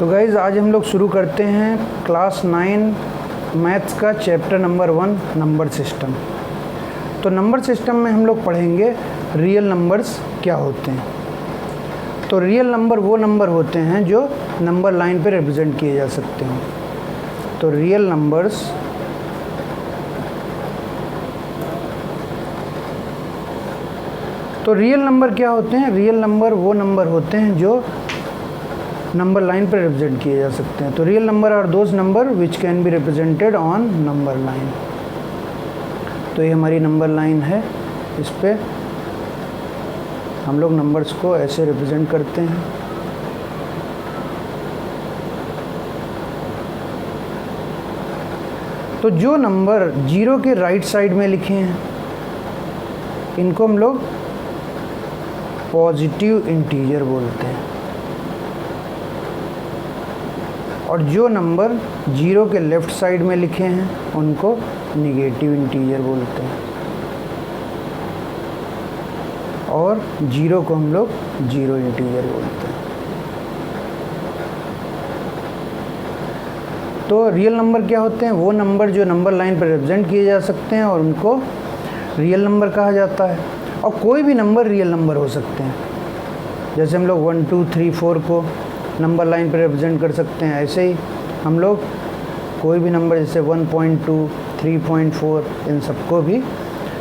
तो गाइज़ आज हम लोग शुरू करते हैं क्लास 9 मैथ्स का चैप्टर नंबर 1 नंबर सिस्टम। तो नंबर सिस्टम में हम लोग पढ़ेंगे रियल नंबर्स क्या होते हैं। तो रियल नंबर वो नंबर होते हैं जो नंबर लाइन पे रिप्रेजेंट किए जा सकते हैं। तो रियल नंबर क्या होते हैं? रियल नंबर वो नंबर होते हैं जो नंबर लाइन पर रिप्रेजेंट किए जा सकते हैं। तो real number are those numbers which can be represented on number line. तो ये हमारी नंबर लाइन है, इस पे हम लोग नंबर्स को ऐसे रिप्रेजेंट करते हैं। तो जो नंबर जीरो के राइट साइड में लिखे हैं इनको हम लोग पॉजिटिव इंटीजर बोलते हैं, और जो नंबर जीरो के लेफ़्ट साइड में लिखे हैं उनको निगेटिव इंटीजर बोलते हैं, और जीरो को हम लोग जीरो इंटीजर बोलते हैं। तो रियल नंबर क्या होते हैं? वो नंबर जो नंबर लाइन पर रिप्रेजेंट किए जा सकते हैं और उनको रियल नंबर कहा जाता है। और कोई भी नंबर रियल नंबर हो सकते हैं, जैसे हम लोग 1 2 3 4 को नंबर लाइन पर रिप्रेजेंट कर सकते हैं। ऐसे ही हम लोग कोई भी नंबर जैसे 1.2 3.4 इन सबको भी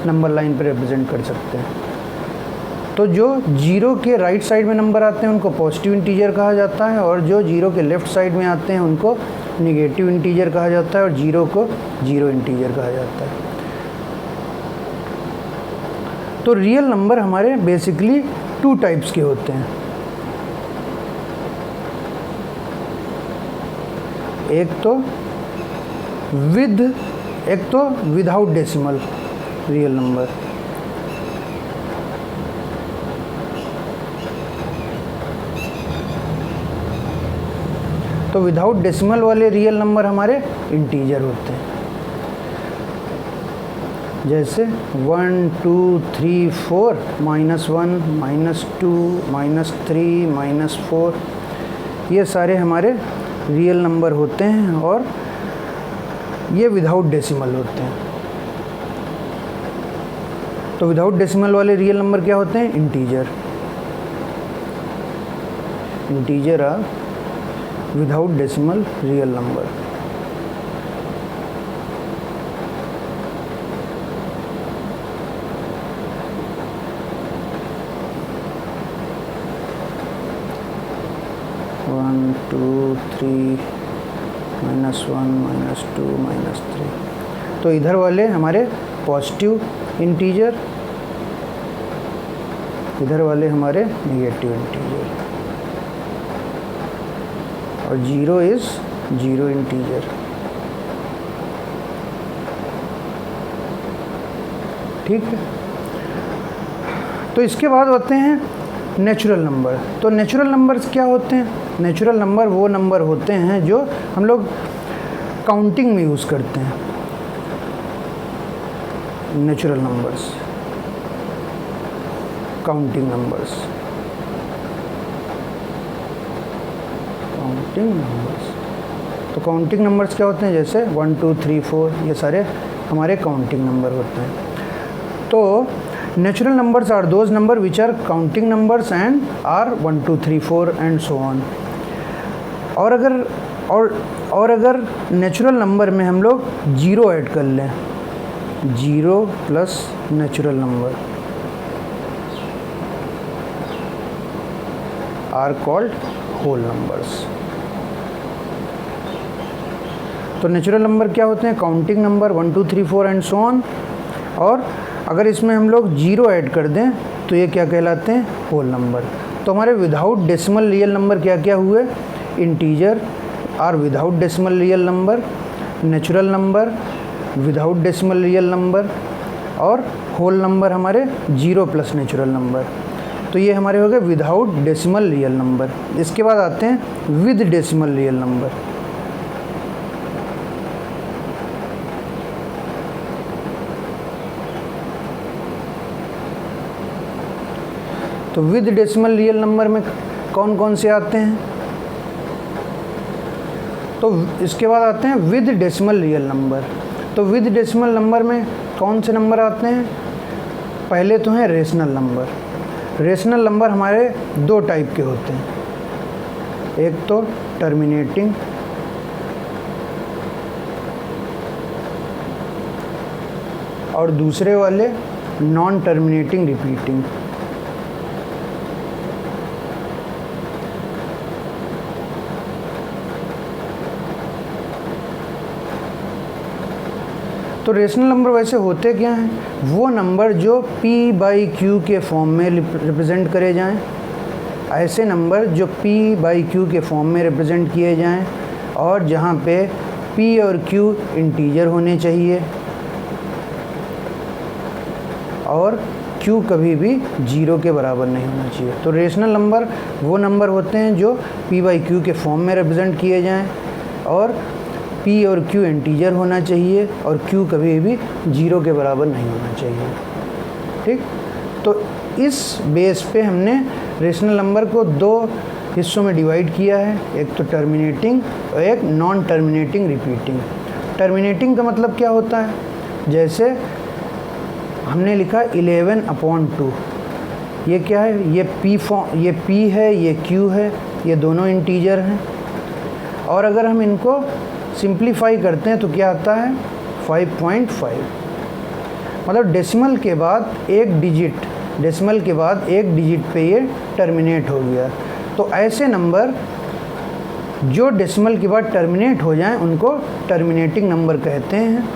नंबर लाइन पर रिप्रेजेंट कर सकते हैं। तो जो जीरो के राइट साइड में नंबर आते हैं उनको पॉजिटिव इंटीजर कहा जाता है, और जो जीरो के लेफ़्ट साइड में आते हैं उनको निगेटिव इंटीजर कहा जाता है, और जीरो को जीरो इंटीजर कहा जाता है। तो रियल नंबर हमारे बेसिकली 2 टाइप्स के होते हैं। एक तो विदाउट डेसिमल रियल नंबर। तो विदाउट डेसिमल वाले रियल नंबर हमारे इंटीजर होते हैं, जैसे 1 2 3 4 -1 -2 -3 -4 ये सारे हमारे रियल नंबर होते हैं, और ये विदाउट डेसिमल होते हैं। तो विदाउट डेसिमल वाले रियल नंबर क्या होते हैं? Integer are without decimal real number. -1 2 3 -1 -2 -3। तो इधर वाले हमारे पॉजिटिव इंटीजर, इधर वाले हमारे निगेटिव इंटीजर, और जीरो इज़ जीरो इंटीजर। ठीक है। तो इसके बाद होते हैं नेचुरल नंबर। तो नेचुरल नंबर्स क्या होते हैं? नेचुरल नंबर वो नंबर होते हैं जो हम लोग काउंटिंग में यूज़ करते हैं। नेचुरल नंबर्स, काउंटिंग नंबर्स, तो काउंटिंग नंबर्स क्या होते हैं? जैसे 1 2 3 4 ये सारे हमारे काउंटिंग नंबर होते हैं। तो natural numbers are those numbers which are counting numbers and are 1 2 3 4 and so on. और अगर नेचुरल नंबर में हम लोग जीरो ऐड कर लें, zero plus natural number are called whole numbers. तो नेचुरल नंबर क्या होते हैं? Counting number 1 2 3 4 and so on. और अगर इसमें हम लोग जीरो ऐड कर दें तो ये क्या कहलाते हैं? Whole number. तो हमारे विदाउट डेसिमल रियल नंबर क्या क्या हुए? Integer are without decimal real number, natural number without decimal real number, और होल नंबर हमारे जीरो प्लस नेचुरल नंबर। तो ये हमारे हो गए विदाउट डेसिमल रियल नंबर। इसके बाद आते हैं विद डेसिमल रियल नंबर। तो विद डेसिमल रियल नंबर में कौन कौन से आते हैं? तो इसके बाद आते हैं विद डेसिमल रियल नंबर। तो विद डेसिमल नंबर में कौन से नंबर आते हैं? पहले तो हैं रेशनल नंबर। रेशनल नंबर हमारे दो टाइप के होते हैं, एक तो टर्मिनेटिंग और दूसरे वाले नॉन टर्मिनेटिंग रिपीटिंग। तो रेशनल नंबर वैसे होते क्या हैं? वो नंबर जो p/q के फॉर्म में रिप्रेजेंट करे जाएं, ऐसे नंबर जो p/q के फॉर्म में रिप्रेजेंट किए जाएं और जहाँ पे p और q इंटीजर होने चाहिए और q कभी भी 0 के बराबर नहीं होना चाहिए। तो रेशनल नंबर वो नंबर होते हैं जो p/q के फॉर्म में रिप्रेजेंट किए जाएं और p और q इंटीजर होना चाहिए और q कभी भी 0 के बराबर नहीं होना चाहिए। ठीक, तो इस बेस पे हमने रेशनल नंबर को दो हिस्सों में डिवाइड किया है, एक तो टर्मिनेटिंग और एक नॉन टर्मिनेटिंग रिपीटिंग। टर्मिनेटिंग का मतलब क्या होता है? जैसे हमने लिखा 11/2, ये क्या है? ये p है, ये q है, ये दोनों इंटीजर हैं। और अगर हम इनको सिंप्लीफाई करते हैं तो क्या आता है? 5.5। मतलब डेसिमल के बाद एक डिजिट पे ये टर्मिनेट हो गया। तो ऐसे नंबर जो डेसिमल के बाद टर्मिनेट हो जाएं उनको टर्मिनेटिंग नंबर कहते हैं,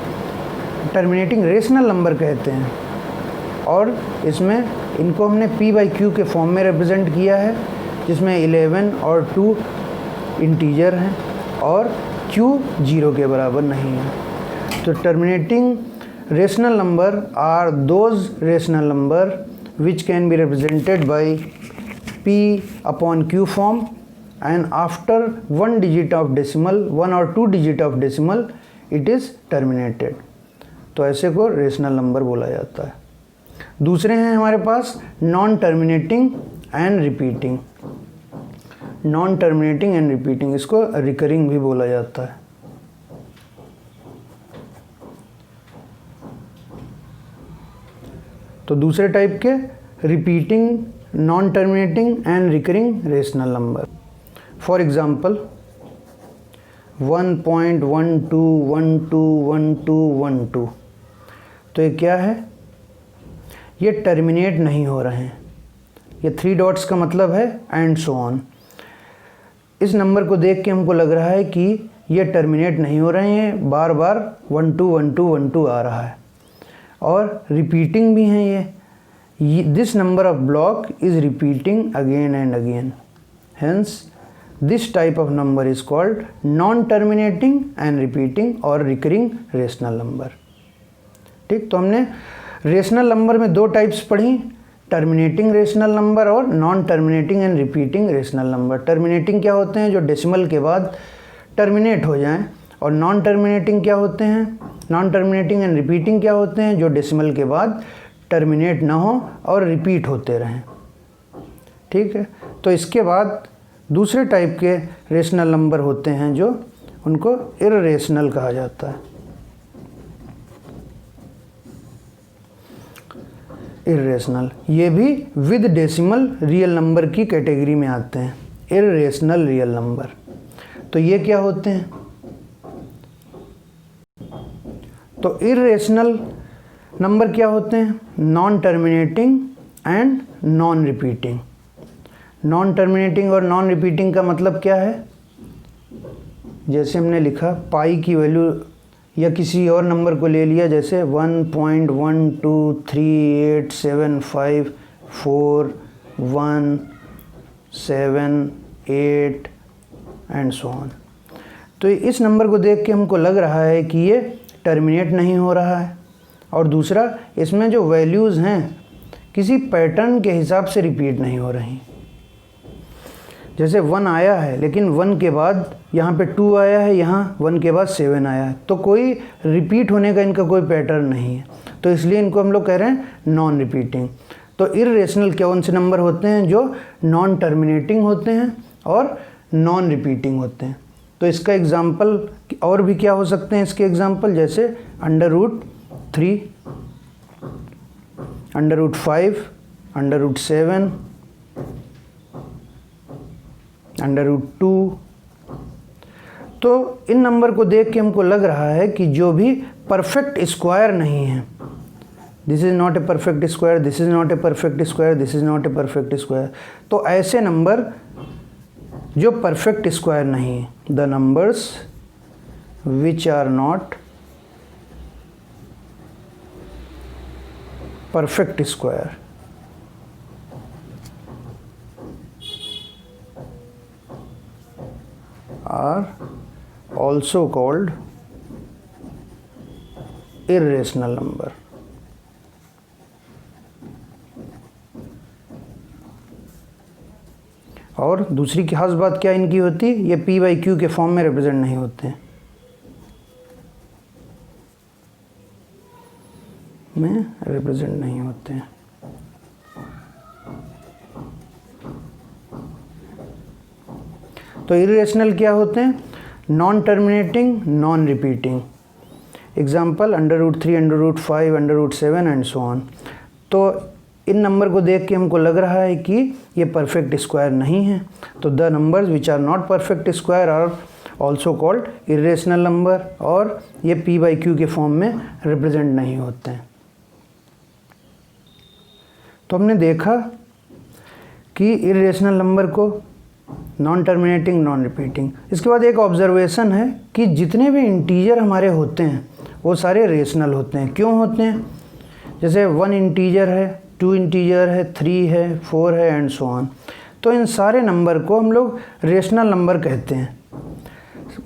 टर्मिनेटिंग रेशनल नंबर कहते हैं। और इसमें इनको हमने p/q के फॉर्म में रिप्रेजेंट किया है, जिसमें 11 और 2 इंटीजर हैं और q 0 के बराबर नहीं है। तो terminating rational number are those rational number which can be represented by p/q form and after one digit of decimal, 1 or 2 digit of decimal, it is terminated। तो ऐसे को रेशनल नंबर बोला जाता है। दूसरे हैं हमारे पास non terminating and repeating. Non terminating and repeating, इसको रिकरिंग भी बोला जाता है। तो दूसरे टाइप के repeating, non terminating and recurring rational number. For example 1.12121212, तो ये क्या है? ये टर्मिनेट नहीं हो रहे हैं। ये 3 डॉट्स का मतलब है एंड सो ऑन। इस नंबर को देख के हमको लग रहा है कि ये टर्मिनेट नहीं हो रहे हैं, बार बार 121212 आ रहा है। और रिपीटिंग भी हैं ये this number of block is repeating again and again, hence this type of number is called non terminating and repeating और रिकरिंग रेशनल नंबर। ठीक, तो हमने रेशनल नंबर में 2 टाइप्स पढ़ी, टर्मिनेटिंग रेशनल नंबर और non terminating and repeating rational number. Terminating क्या होते हैं? जो डेसिमल के बाद टर्मिनेट हो जाएं। और नॉन टर्मिनेटिंग क्या होते हैं? नॉन टर्मिनेटिंग एंड रिपीटिंग क्या होते हैं? जो डेसिमल के बाद टर्मिनेट ना हो और रिपीट होते रहें। ठीक है, तो इसके बाद दूसरे टाइप के रेशनल नंबर होते हैं जो उनको इररेशनल कहा जाता है। इररेशनल, ये भी विद डेसिमल रियल नंबर की कैटेगरी में आते हैं, इररेशनल रियल नंबर। तो ये क्या होते हैं? तो इररेशनल नंबर क्या होते हैं? Non terminating and non repeating. Non terminating और नॉन रिपीटिंग का मतलब क्या है? जैसे हमने लिखा पाई की वैल्यू या किसी और नंबर को ले लिया, जैसे 1.1238754178 एंड सो ऑन। तो इस नंबर को देख के हमको लग रहा है कि ये टर्मिनेट नहीं हो रहा है। और दूसरा, इसमें जो वैल्यूज़ हैं किसी पैटर्न के हिसाब से रिपीट नहीं हो रही। जैसे 1 आया है लेकिन 1 के बाद यहाँ पे 2 आया है, यहाँ 1 के बाद 7 आया है, तो कोई रिपीट होने का इनका कोई पैटर्न नहीं है। तो इसलिए इनको हम लोग कह रहे हैं नॉन रिपीटिंग। तो इररेशनल कौन से नंबर होते हैं? जो नॉन टर्मिनेटिंग होते हैं और नॉन रिपीटिंग होते हैं। तो इसका एग्जाम्पल और भी क्या हो सकते हैं इसके एग्जाम्पल, जैसे √3, √5, √7, √2। तो इन नंबर को देख के हमको लग रहा है कि जो भी परफेक्ट स्क्वायर नहीं है, this is not a perfect square, this is not a perfect square, this is not a perfect square, तो ऐसे नंबर जो परफेक्ट स्क्वायर नहीं है, the numbers which are not perfect square are also called irrational number। और दूसरी खास बात क्या इनकी होती है, ये p/q के फॉर्म में रिप्रेजेंट नहीं होते हैं, रिप्रेजेंट नहीं होते हैं। तो इरेशनल क्या होते हैं, non terminating, non repeating. Example √3, √5, √7 and so on. तो इन नंबर को देख के हमको लग रहा है कि ये परफेक्ट स्क्वायर नहीं है, तो the numbers which are not perfect square are also called irrational number, और ये p/q के फॉर्म में रिप्रेजेंट नहीं होते हैं। तो हमने देखा कि इरेशनल नंबर को नॉन टर्मिनेटिंग, नॉन रिपीटिंग। इसके बाद एक ऑब्जर्वेशन है कि जितने भी इंटीजर हमारे होते हैं वो सारे रेशनल होते हैं। क्यों होते हैं, जैसे 1 इंटीजर है, 2 इंटीजर है, 3 है, 4 है एंड सो ऑन। तो इन सारे नंबर को हम लोग रेशनल नंबर कहते हैं,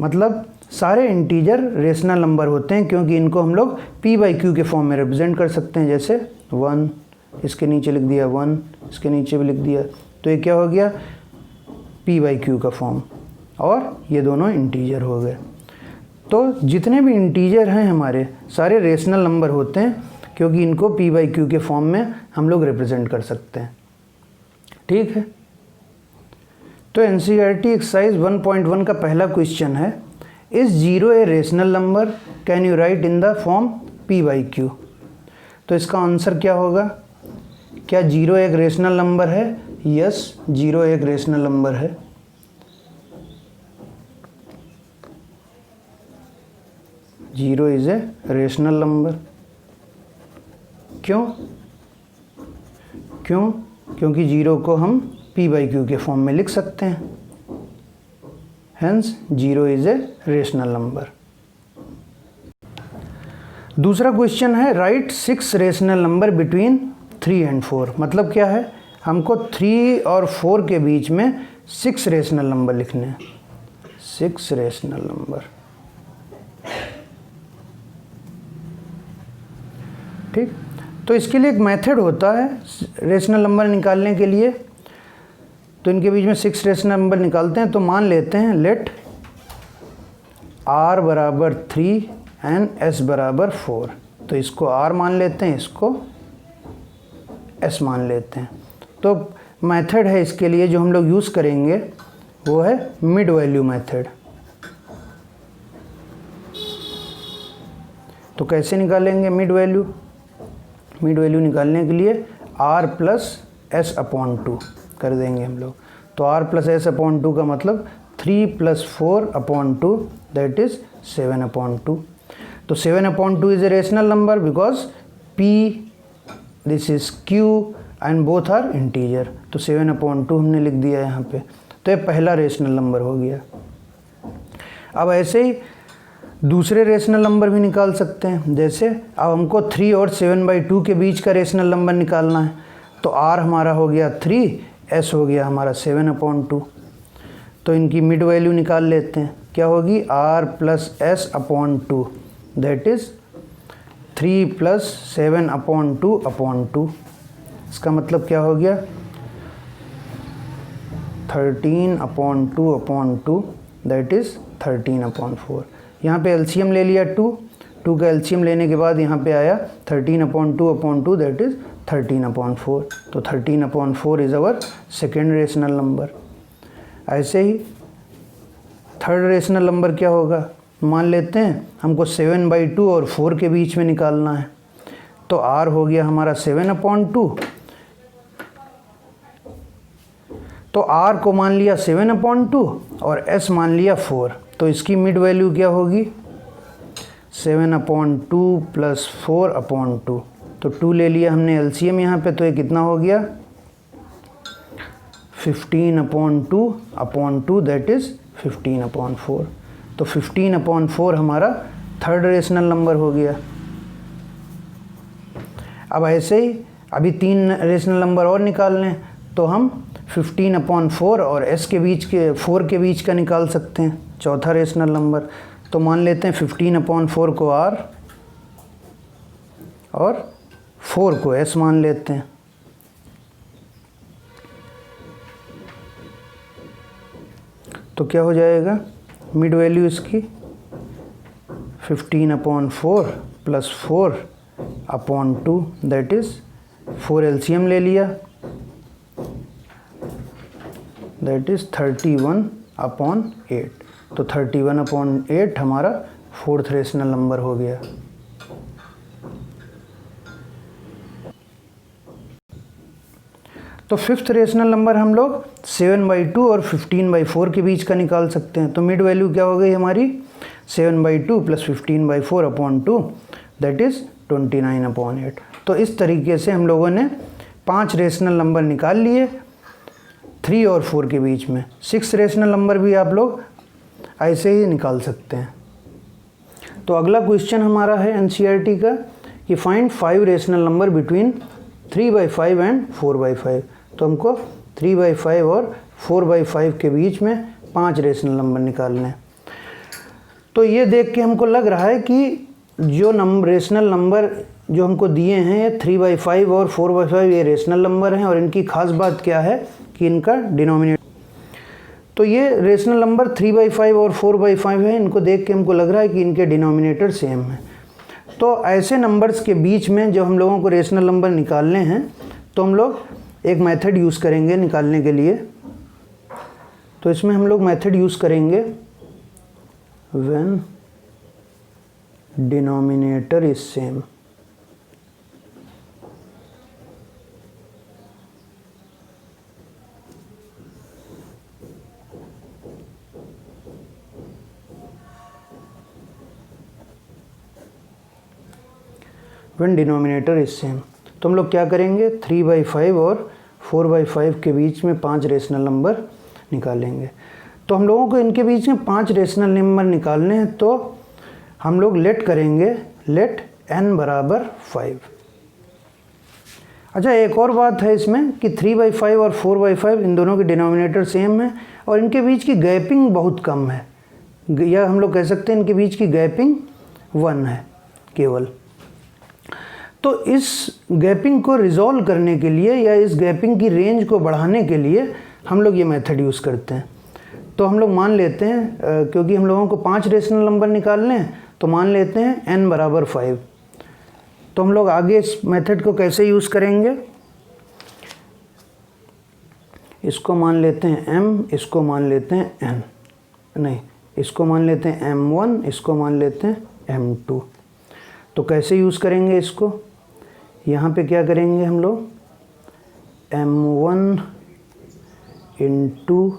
मतलब सारे इंटीजर रेशनल नंबर होते हैं, क्योंकि इनको हम लोग p/q के फॉर्म में रिप्रेजेंट कर सकते हैं। जैसे 1, इसके नीचे लिख दिया 1, इसके नीचे भी लिख दिया, तो ये क्या हो गया, p/q का फॉर्म, और ये दोनों इंटीजर हो गए। तो जितने भी इंटीजर हैं हमारे सारे रेशनल नंबर होते हैं, क्योंकि इनको p/q के फॉर्म में हम लोग रिप्रेजेंट कर सकते हैं। ठीक है, तो NCERT एक्सरसाइज 1.1 का पहला क्वेश्चन है, is 0 A rational number, can you right in the form p/q। तो इसका आंसर क्या होगा, क्या 0 एक रेशनल नंबर है? यस, 0 एक रेशनल नंबर है। Zero is a rational number. क्यों? क्योंकि 0 को हम p/q के फॉर्म में लिख सकते हैं, hence 0 is a rational number. दूसरा क्वेश्चन है, right 6 rational number between 3 and 4। मतलब क्या है, हमको 3 और 4 के बीच में 6 रेशनल नंबर लिखने हैं, 6 रेशनल नंबर। ठीक, तो इसके लिए एक मेथड होता है रेशनल नंबर निकालने के लिए। तो इनके बीच में 6 रेशनल नंबर निकालते हैं। तो मान लेते हैं लेट r बराबर 3 एंड s बराबर 4। तो इसको r मान लेते हैं, इसको s मान लेते हैं। तो मेथड है इसके लिए जो हम लोग यूज़ करेंगे वो है मिड वैल्यू मेथड। तो कैसे निकालेंगे मिड वैल्यू? मिड वैल्यू निकालने के लिए r प्लस s अपॉन 2 कर देंगे हम लोग। तो r प्लस s अपॉन 2 का मतलब 3 plus 4 upon 2 that is 7 upon 2। तो 7 upon 2 is a rational number because p this is q and both are integer. तो 7 अपॉन 2 हमने लिख दिया यहाँ पे। तो ये पहला रेशनल नंबर हो गया। अब ऐसे ही दूसरे रेशनल नंबर भी निकाल सकते हैं। जैसे अब हमको 3 और 7/2 के बीच का रेशनल नंबर निकालना है। तो r हमारा हो गया 3, s हो गया हमारा 7 अपॉन 2। तो इनकी मिड वैल्यू निकाल लेते हैं। क्या होगी? r plus s upon 2 that is 3 plus 7 upon 2 upon 2। इसका मतलब क्या हो गया? 13 upon 2 upon 2 that is 13 upon 4। यहाँ पे एलसीएम ले लिया 2 का एलसीएम लेने के बाद यहाँ पे आया 13 upon 2 upon 2 that is 13 upon 4। तो 13 upon 4 is our second rational number. ऐसे ही थर्ड रेशनल नंबर क्या होगा, मान लेते हैं हमको 7/2 और 4 के बीच में निकालना है। तो r हो गया हमारा 7/2। तो r को मान लिया 7/2 और s मान लिया 4। तो इसकी मिड वैल्यू क्या होगी, 7/2 प्लस 4/2। तो 2 ले लिया हमने एलसीएम यहाँ पे, तो ये कितना हो गया 15/2 दैट इज़ 15/4। तो 15/4 हमारा थर्ड रेशनल नंबर हो गया। अब ऐसे ही अभी 3 रेशनल नंबर और निकाल लें, तो हम 15/4 और s के बीच के 4 के बीच का निकाल सकते हैं, चौथा रेशनल नंबर। तो मान लेते हैं 15/4 को r और 4 को s मान लेते हैं। तो क्या हो जाएगा मिड वैल्यू इसकी 15/4 प्लस 4/2 दैट इज़ 4 एलसीएम ले लिया, दैट इज़ 31/8। तो 31/8 हमारा फोर्थ रेशनल नंबर हो गया। तो फिफ्थ रेशनल नंबर हम लोग 7/2 और 15/4 के बीच का निकाल सकते हैं। तो मिड वैल्यू क्या हो गई हमारी 7/2 प्लस 15/4/2 दैट इज़ 29/8। तो इस तरीके से हम लोगों ने 5 रेशनल नंबर निकाल लिए 3 और 4 के बीच में। 6 रेशनल नंबर भी आप लोग ऐसे ही निकाल सकते हैं। तो अगला क्वेश्चन हमारा है एनसीईआरटी का कि find 5 rational number between 3/5 and 4/5। तो हमको 3/5 और 4/5 के बीच में 5 रेशनल नंबर निकालने हैं। तो ये देख के हमको लग रहा है कि जो रेशनल नंबर जो हमको दिए हैं ये 3/5 और 4/5 ये रेशनल नंबर हैं, और इनकी खास बात क्या है कि इनका डिनोमिनेटर। तो ये रेशनल नंबर 3/5 और 4/5 है, इनको देख के हमको लग रहा है कि इनके डिनोमिनेटर सेम है। तो ऐसे नंबर्स के बीच में जब हम लोगों को रेशनल नंबर निकालने हैं तो हम लोग एक मेथड यूज़ करेंगे निकालने के लिए। तो इसमें हम लोग मेथड यूज़ करेंगे when denominator is same. When denominator is same, तो हम लोग क्या करेंगे 3/5 और 4/5 के बीच में 5 रेशनल नंबर निकालेंगे। तो हम लोगों को इनके बीच में 5 रेशनल नंबर निकालने हैं, तो हम लोग लेट करेंगे लेट n बराबर 5। अच्छा, एक और बात है इसमें कि 3/5 और 4/5 इन दोनों के डिनोमिनेटर सेम है और इनके बीच की गैपिंग बहुत कम है, या हम लोग कह सकते हैं इनके बीच की गैपिंग 1 है केवल। तो इस गैपिंग को रिजॉल्व करने के लिए या इस गैपिंग की रेंज को बढ़ाने के लिए हम लोग ये मेथड यूज़ करते हैं। तो हम लोग मान लेते हैं क्योंकि हम लोगों को 5 रेशनल नंबर निकालने हैं, तो मान लेते हैं n बराबर 5। तो हम लोग आगे इस मेथड को कैसे यूज़ करेंगे, इसको मान लेते हैं m, इसको मान लेते हैं n, नहीं इसको मान लेते हैं m1, इसको मान लेते हैं m2। तो कैसे यूज़ करेंगे इसको, यहाँ पे क्या करेंगे हम लोग m1 इंटू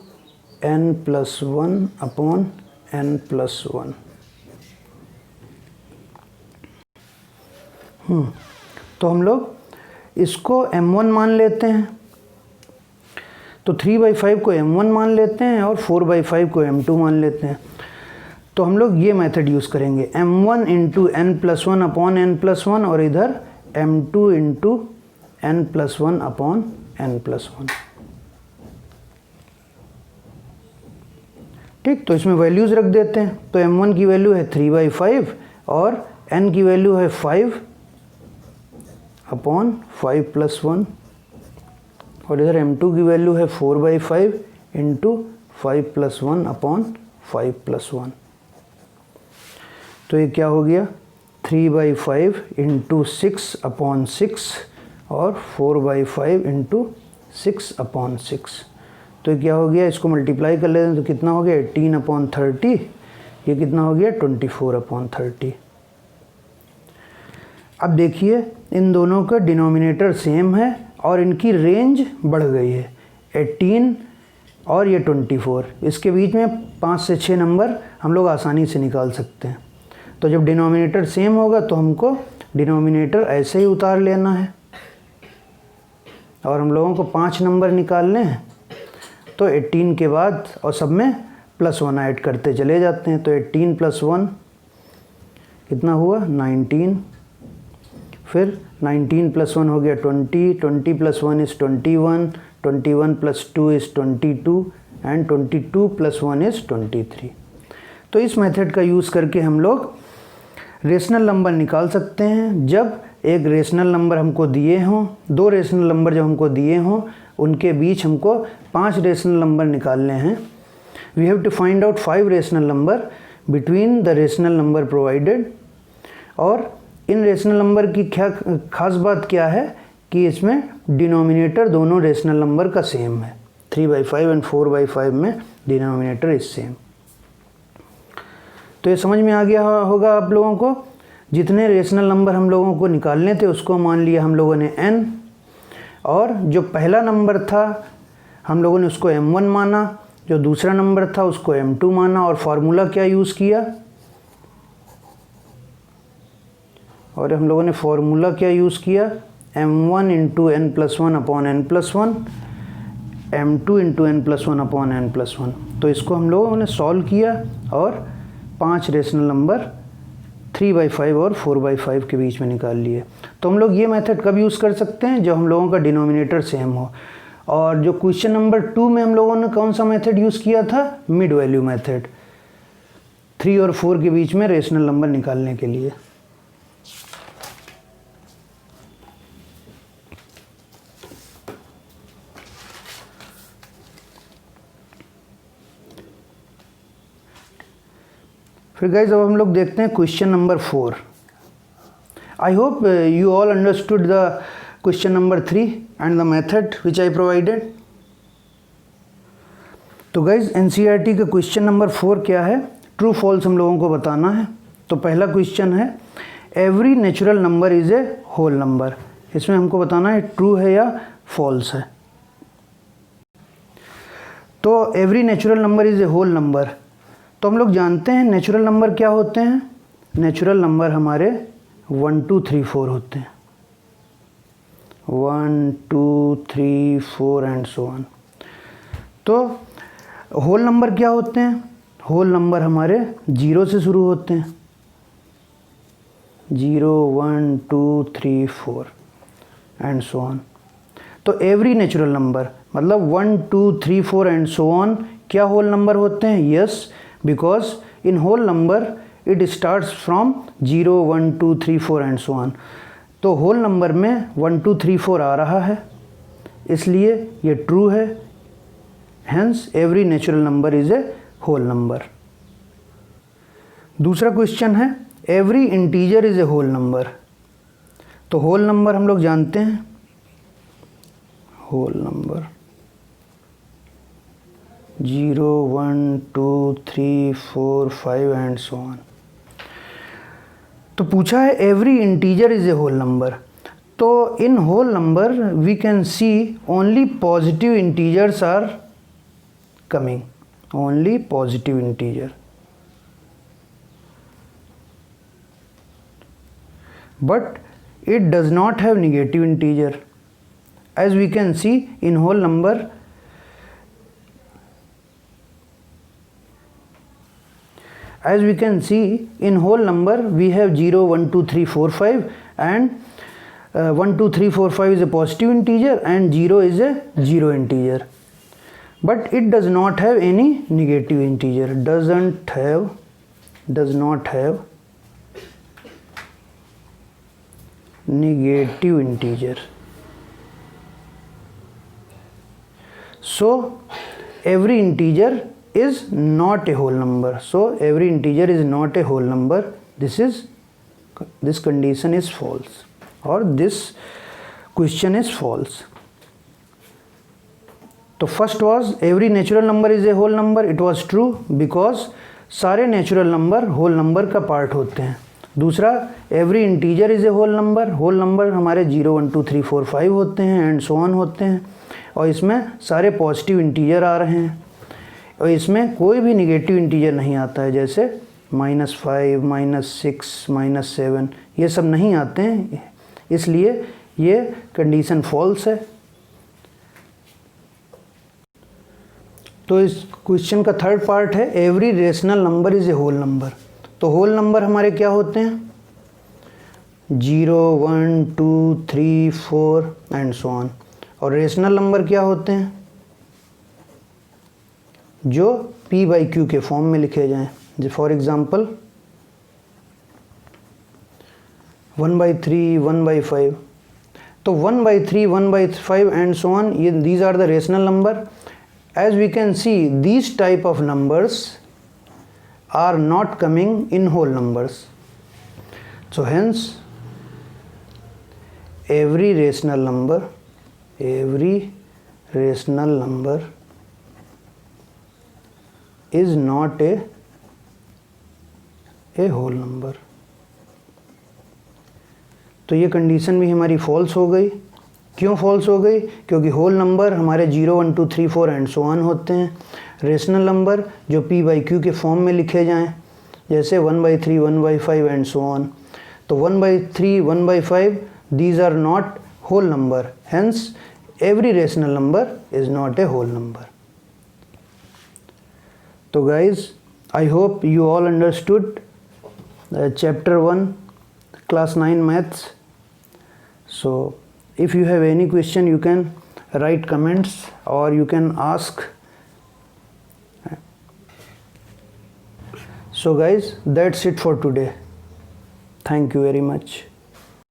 n+1/n+1। तो हम लोग इसको m1 मान लेते हैं, तो 3/5 को m1 मान लेते हैं और 4/5 को m2 मान लेते हैं। तो हम लोग ये मेथड यूज़ करेंगे m1 इंटू n+1/n+1 और इधर m2 इंटू n+1/n+1। ठीक, तो इसमें वैल्यूज़ रख देते हैं। तो m1 की वैल्यू है 3/5 और n की वैल्यू है 5/5+1 और इधर m2 की वैल्यू है 4/5 इंटू 5+1/5+1। तो ये क्या हो गया 3/5 इंटू 6/6 और 4/5 इंटू 6/6। तो क्या हो गया, इसको मल्टीप्लाई कर लेते हैं तो कितना हो गया 18/30, ये कितना हो गया 24/30। अब देखिए इन दोनों का डिनोमिनेटर सेम है और इनकी रेंज बढ़ गई है, 18 और ये 24, इसके बीच में 5 से 6 नंबर हम लोग आसानी से निकाल सकते हैं। तो जब डिनोमिनेटर सेम होगा तो हमको डिनोमिनेटर ऐसे ही उतार लेना है और हम लोगों को 5 नंबर निकालने हैं, तो 18 के बाद और सब में +1 ऐड करते चले जाते हैं। तो 18 + 1 कितना हुआ 19, फिर 19 + 1 हो गया 20, 20 + 1 is 21, 21 + 2 is 22 एंड 22 + 1 is 23। तो इस मेथड का यूज़ करके हम लोग रेशनल नंबर निकाल सकते हैं। जब एक रेशनल नंबर हमको दिए हों, 2 रेशनल नंबर जब हमको दिए हों, उनके बीच हमको 5 रेशनल नंबर निकालने हैं। We have to find out 5 rational number between the rational number provided. और इन रेशनल नंबर की क्या खास बात क्या है कि इसमें डिनोमिनेटर दोनों रेशनल नंबर का सेम है, 3/5 एंड 4/5 में डिनोमिनेटर इज सेम। तो ये समझ में आ गया होगा आप लोगों को। जितने रेशनल नंबर हम लोगों को निकालने थे उसको मान लिया हम लोगों ने n, और जो पहला नंबर था हम लोगों ने उसको m1 माना, जो दूसरा नंबर था उसको m2 माना, और फार्मूला क्या यूज़ किया, और हम लोगों ने फार्मूला क्या यूज़ किया, m1 × n+1/n+1, m2 × n+1/n+1। तो इसको हम लोगों ने सॉल्व किया और 5 रेशनल नंबर 3/5 और 4/5 के बीच में निकाल लिए। तो हम लोग ये मेथड कब यूज़ कर सकते हैं, जब हम लोगों का डिनोमिनेटर सेम हो। और जो क्वेश्चन नंबर 2 में हम लोगों ने कौन सा मेथड यूज़ किया था, मिड वैल्यू मेथड, 3 और 4 के बीच में रेशनल नंबर निकालने के लिए। फिर गाइज अब हम लोग देखते हैं question number 4। I hope you all understood the question number 3 and the method which I provided. तो गाइज एनसीईआरटी का क्वेश्चन नंबर 4 क्या है, ट्रू फॉल्स हम लोगों को बताना है। तो पहला क्वेश्चन है every natural number is a whole number. इसमें हमको बताना है ट्रू है या फॉल्स है। तो every natural number is a whole number, तो हम लोग जानते हैं नेचुरल नंबर क्या होते हैं। नेचुरल नंबर हमारे 1 2 3 4 होते हैं, 1 2 3 4 एंड सो ऑन। तो होल नंबर क्या होते हैं, होल नंबर हमारे 0 से शुरू होते हैं, 0 1 2 3 4 एंड सो ऑन। तो एवरी नेचुरल नंबर मतलब 1 2 3 4 एंड सो ऑन क्या होल नंबर होते हैं, yes, because in whole number it starts from 0 1 2 3 4 and so on। तो होल नंबर में 1 2 3 4 आ रहा है, इसलिए ये ट्रू है। hence every natural number is a whole number। दूसरा क्वेश्चन है every integer is a whole number। तो होल नंबर हम लोग जानते हैं, whole number 0 1 2 3 4 5 and so on. तो पूछा है every integer is a whole number. तो इन whole number we can see only positive integers are coming, only positive integer, but it does not have negative integer। as we can see in whole number, as we can see in whole number we have 0 1 2 3 4 5 and 1 2 3 4 5 is a positive integer and 0 is a zero integer, but it does not have any negative integer, does not have negative integer। so every integer is not a whole number, so every integer is not a whole number। this condition is false or this question is false। तो first was every natural number is a whole number, it was true because सारे natural number whole number का part होते हैं। दूसरा, every integer is a whole number हमारे 0 1 2 3 4 5 होते हैं and so on होते हैं, और इसमें सारे पॉजिटिव इंटीजर आ रहे हैं, और इसमें कोई भी निगेटिव इंटीजर नहीं आता है, जैसे -5 -6 -7 ये सब नहीं आते हैं, इसलिए ये कंडीशन फॉल्स है। तो इस क्वेश्चन का थर्ड पार्ट है every rational number is a whole number. तो होल नंबर हमारे क्या होते हैं? 0 1 2 3 4 एंड सो ऑन। और रेशनल नंबर क्या होते हैं? जो p/q के फॉर्म में लिखे जाएं। जो फॉर एग्जांपल 1/3 1/5। तो 1/3 1/5 एंड सो ऑन, ये these are the rational number. As we can see, these type of numbers are not coming in whole numbers. So hence, every rational number is not a whole number. तो ये condition भी हमारी false हो गई। क्यों false हो गई? क्योंकि होल नंबर हमारे 0 1 2 3 4 एंड सो ऑन होते हैं। रेशनल नंबर जो p/q के फॉर्म में लिखे जाएं, जैसे 1/3 1/5 एंड सो ऑन। तो 1/3 1/5 these are not whole number, hence every rational number is not a whole number. तो guys, I hope you all understood chapter 1 class 9 maths. So if you have any question, you can write comments or you can ask. So guys, that's it for today. Thank you very much.